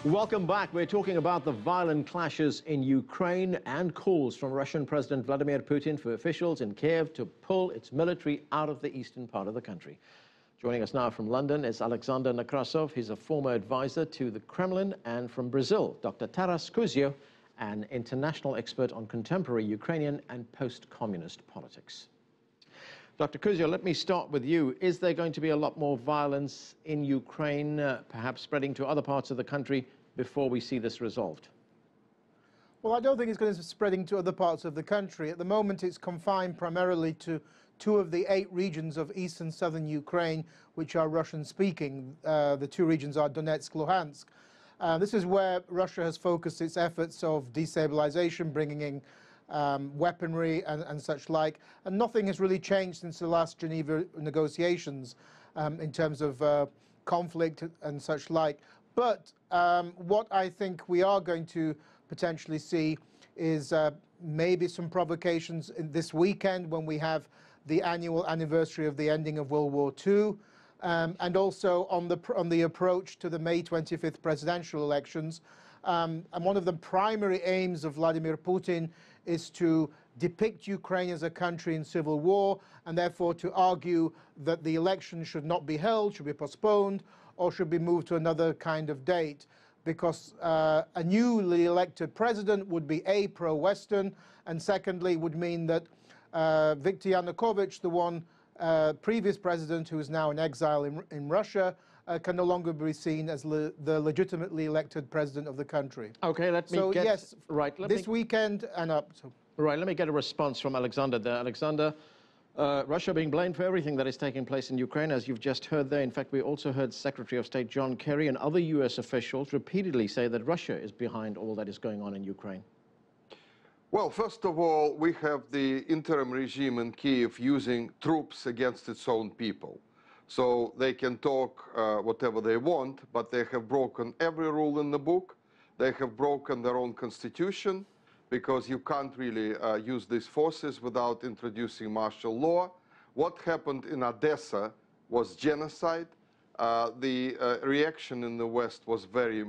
Welcome back. We're talking about the violent clashes in Ukraine and calls from Russian President Vladimir Putin for officials in Kiev to pull its military out of the eastern part of the country. Joining us now from London is Alexander Nekrassov. He's a former advisor to the Kremlin. And from Brazil, Dr. Taras Kuzio, an international expert on contemporary Ukrainian and post-communist politics. Dr. Kuzio, let me start with you. Is there going to be a lot more violence in Ukraine, perhaps spreading to other parts of the country before we see this resolved? Well, I don't think it's going to be spreading to other parts of the country. At the moment, it's confined primarily to 2 of the 8 regions of east and southern Ukraine, which are Russian-speaking. The 2 regions are Donetsk, Luhansk. This is where Russia has focused its efforts of destabilization, bringing in weaponry and such like, and nothing has really changed since the last Geneva negotiations in terms of conflict and such like. But what I think we are going to potentially see is maybe some provocations this weekend when we have the annual anniversary of the ending of World War II, and also on the approach to the May 25th presidential elections. And one of the primary aims of Vladimir Putin is to depict Ukraine as a country in civil war, and therefore to argue that the election should not be held, should be postponed, or should be moved to another kind of date, because a newly elected president would be A, pro-Western, and secondly would mean that Viktor Yanukovych, the one previous president who is now in exile in Russia, can no longer be seen as the legitimately elected president of the country. Okay, let me get... yes, right, this weekend and up. Right, let me get a response from Alexander there. Alexander, Russia being blamed for everything that is taking place in Ukraine, as you've just heard there. In fact, we also heard Secretary of State John Kerry and other U.S. officials repeatedly say that Russia is behind all that is going on in Ukraine. Well, first of all, we have the interim regime in Kiev using troops against its own people. So they can talk whatever they want, but they have broken every rule in the book. They have broken their own constitution, because you can't really use these forces without introducing martial law. What happened in Odessa was genocide. The reaction in the West was very,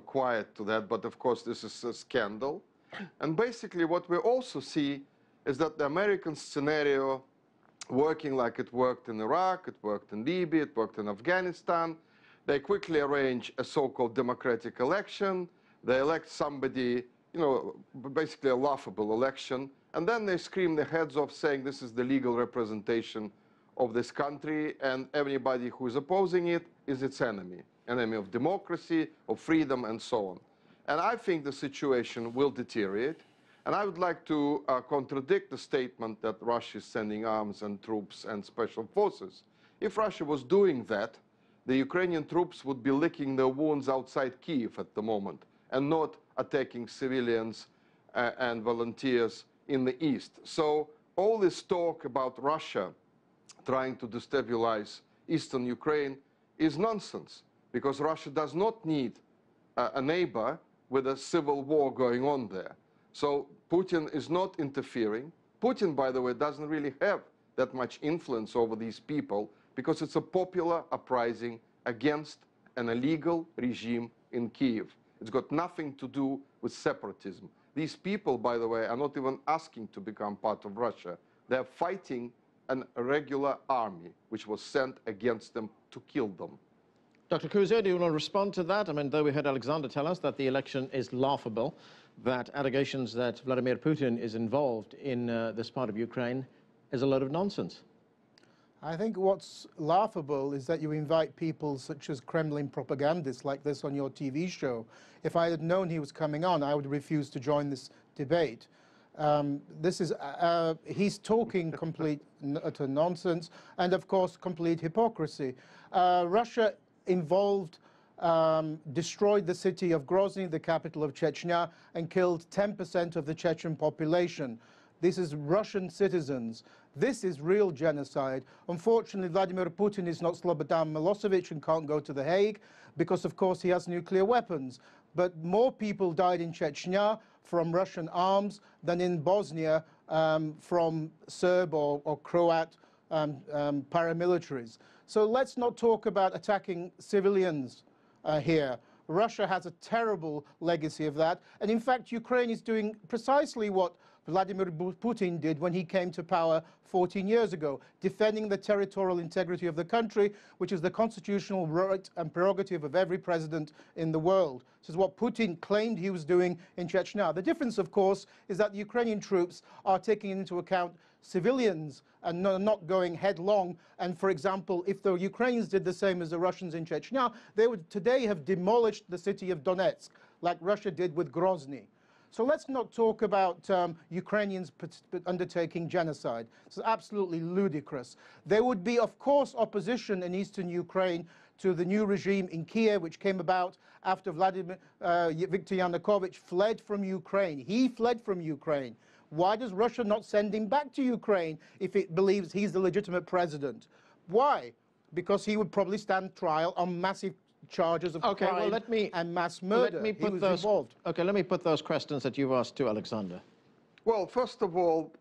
quiet to that, but of course this is a scandal. And basically what we also see is that the American scenario, working like it worked in Iraq, it worked in Libya, it worked in Afghanistan. They quickly arrange a so-called democratic election. They elect somebody, basically a laughable election. And then they scream their heads off saying this is the legal representation of this country, and everybody who is opposing it is its enemy of democracy, of freedom, and so on. And I think the situation will deteriorate. And I would like to contradict the statement that Russia is sending arms and troops and special forces. If Russia was doing that, the Ukrainian troops would be licking their wounds outside Kyiv at the moment and not attacking civilians and volunteers in the east. So all this talk about Russia trying to destabilize eastern Ukraine is nonsense, because Russia does not need a neighbor with a civil war going on there. So Putin is not interfering. Putin, by the way, doesn't really have that much influence over these people, because it's a popular uprising against an illegal regime in Kyiv. It's got nothing to do with separatism. These people, by the way, are not even asking to become part of Russia. They're fighting a regular army which was sent against them to kill them. Dr. Kuzio, do you want to respond to that? I mean, though we heard Alexander tell us that the election is laughable, that allegations that Vladimir Putin is involved in this part of Ukraine is a load of nonsense. I think what's laughable is that you invite people such as Kremlin propagandists like this on your TV show. If I had known he was coming on, I would refuse to join this debate. He's talking complete utter nonsense, and of course complete hypocrisy. Russia destroyed the city of Grozny, the capital of Chechnya, and killed 10% of the Chechen population. This is Russian citizens. This is real genocide. Unfortunately, Vladimir Putin is not Slobodan Milosevic and can't go to The Hague because, of course, he has nuclear weapons. But more people died in Chechnya from Russian arms than in Bosnia from Serb or Croat paramilitaries. So let's not talk about attacking civilians here. Russia has a terrible legacy of that. And in fact, Ukraine is doing precisely what Vladimir Putin did when he came to power 14 years ago, defending the territorial integrity of the country, which is the constitutional right and prerogative of every president in the world. This is what Putin claimed he was doing in Chechnya. The difference, of course, is that the Ukrainian troops are taking into account civilians and not going headlong. And for example, if the Ukrainians did the same as the Russians in Chechnya, they would today have demolished the city of Donetsk, like Russia did with Grozny. So let's not talk about Ukrainians undertaking genocide. It's absolutely ludicrous. There would be, of course, opposition in eastern Ukraine to the new regime in Kiev, which came about after Viktor Yanukovych fled from Ukraine. He fled from Ukraine. Why does Russia not send him back to Ukraine if it believes he's the legitimate president? Why? Because he would probably stand trial on massive charges of crime and mass murder. Let me put those questions that you've asked to Alexander. Well, first of all,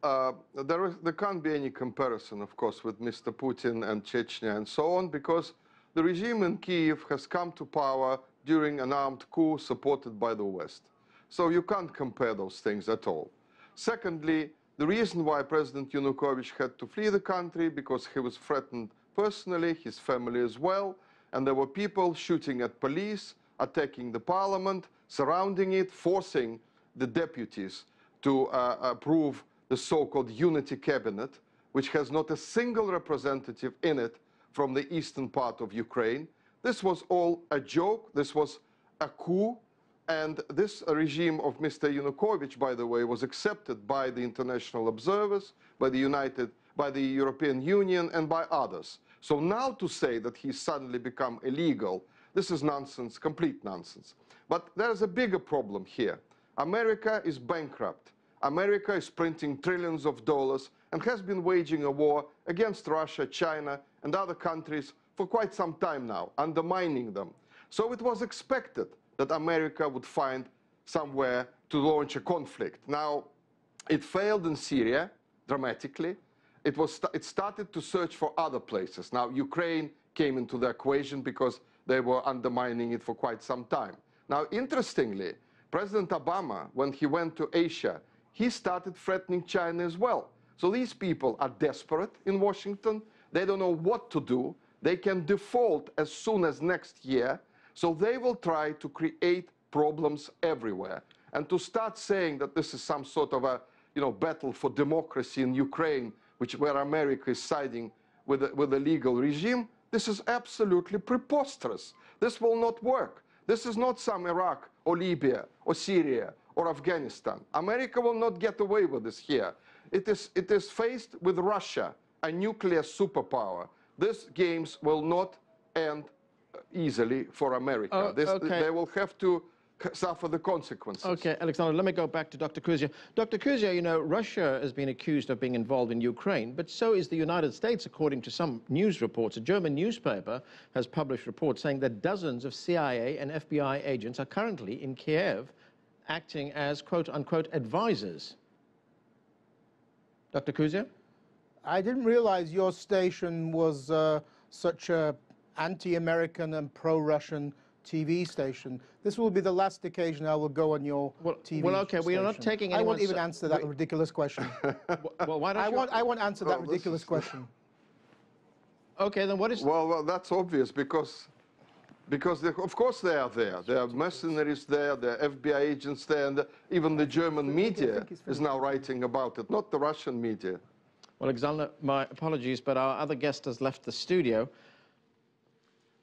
there can't be any comparison, of course, with Mr. Putin and Chechnya and so on, because the regime in Kiev has come to power during an armed coup supported by the West. So you can't compare those things at all. Secondly, the reason why President Yanukovych had to flee the country, because he was threatened personally, his family as well, and there were people shooting at police, attacking the parliament, surrounding it, forcing the deputies to approve the so-called unity cabinet, which has not a single representative in it from the eastern part of Ukraine. This was all a joke. This was a coup. And this regime of Mr. Yanukovych, by the way, was accepted by the international observers, by the European Union, and by others. So now to say that he's suddenly become illegal, this is nonsense, complete nonsense. But there's a bigger problem here. America is bankrupt. America is printing trillions of dollars and has been waging a war against Russia, China, and other countries for quite some time now, undermining them. So it was expected that America would find somewhere to launch a conflict. Now, it failed in Syria dramatically. It started to search for other places. Now, Ukraine came into the equation because they were undermining it for quite some time. Now, interestingly, President Obama, when he went to Asia, he started threatening China as well. So these people are desperate in Washington. They don't know what to do. They can default as soon as next year. So they will try to create problems everywhere. And to start saying that this is some sort of a battle for democracy in Ukraine, where America is siding with a legal regime, this is absolutely preposterous. This will not work. This is not some Iraq or Libya or Syria or Afghanistan. America will not get away with this here. It is faced with Russia, a nuclear superpower. These games will not end easily for America. They will have to suffer the consequences. Okay, Alexander, let me go back to Dr. Kuzio. Dr. Kuzio, Russia has been accused of being involved in Ukraine, but so is the United States, according to some news reports. A German newspaper has published reports saying that dozens of CIA and FBI agents are currently in Kiev acting as quote-unquote advisors. Dr. Kuzio? I didn't realize your station was such a anti-American and pro-Russian TV station. This will be the last occasion I will go on your TV Well, okay, station. we are not taking anyone... I won't even answer that ridiculous question. Well, why don't I won't answer that ridiculous question. Okay, then what is... Well, that's obvious, because of course they are there. There are mercenaries there, there are FBI agents there, and even the German media is now writing about it, not the Russian media. Well, Alexander, my apologies, but our other guest has left the studio.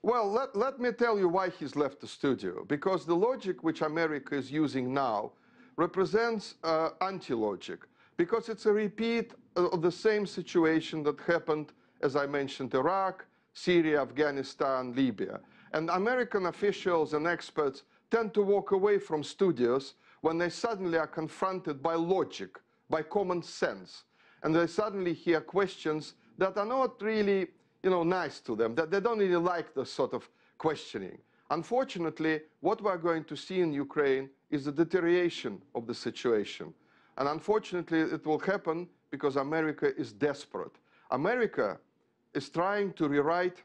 Well, let me tell you why he's left the studio. Because the logic which America is using now represents anti-logic. Because it's a repeat of the same situation that happened, as I mentioned, Iraq, Syria, Afghanistan, Libya. And American officials and experts tend to walk away from studios when they suddenly are confronted by logic, by common sense. And they suddenly hear questions that are not really nice to them, that they don't really like this sort of questioning. Unfortunately, what we're going to see in Ukraine is a deterioration of the situation. And unfortunately, it will happen because America is desperate. America is trying to rewrite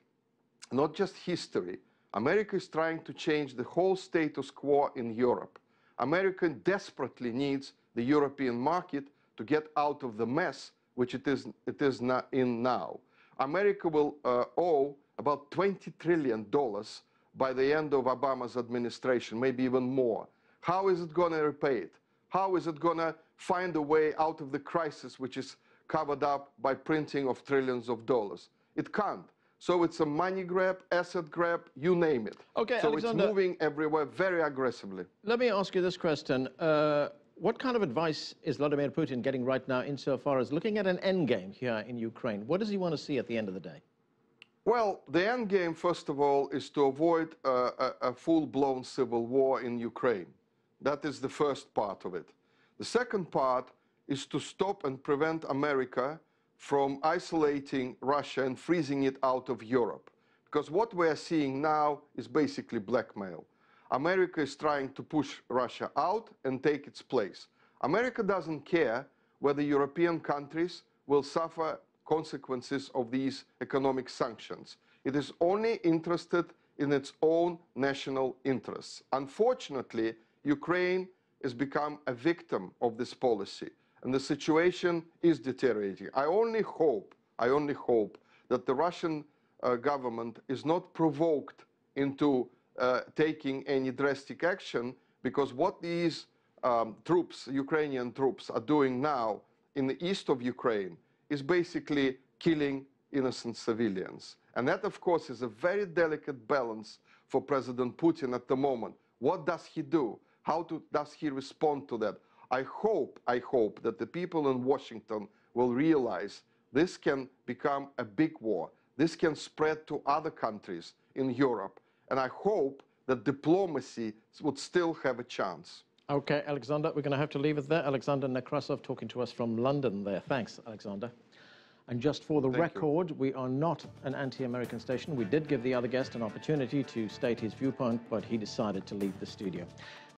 not just history. America is trying to change the whole status quo in Europe. America desperately needs the European market to get out of the mess which it is not in now. America will owe about $20 trillion by the end of Obama's administration, maybe even more. How is it going to repay it? How is it going to find a way out of the crisis which is covered up by printing of trillions of dollars? It can't. So it's a money grab, asset grab, you name it. Okay, so Alexander, it's moving everywhere very aggressively. let me ask you this question. What kind of advice is Vladimir Putin getting right now insofar as looking at an endgame here in Ukraine? What does he want to see at the end of the day? Well, the end game, first of all, is to avoid a full-blown civil war in Ukraine. That is the first part of it. The second part is to stop and prevent America from isolating Russia and freezing it out of Europe. Because what we are seeing now is basically blackmail. America is trying to push Russia out and take its place. America doesn't care whether European countries will suffer consequences of these economic sanctions. It is only interested in its own national interests. Unfortunately, Ukraine has become a victim of this policy, and the situation is deteriorating. I only hope that the Russian government is not provoked into taking any drastic action, because what these Ukrainian troops are doing now in the east of Ukraine is basically killing innocent civilians. And that, of course, is a very delicate balance for President Putin at the moment. What does he do? How does he respond to that? I hope that the people in Washington will realize this can become a big war. This can spread to other countries in Europe. And I hope that diplomacy would still have a chance. Okay, Alexander, we're going to have to leave it there. Alexander Nekrassov talking to us from London there. Thanks, Alexander. And just for the record, we are not an anti-American station. We did give the other guest an opportunity to state his viewpoint, but he decided to leave the studio.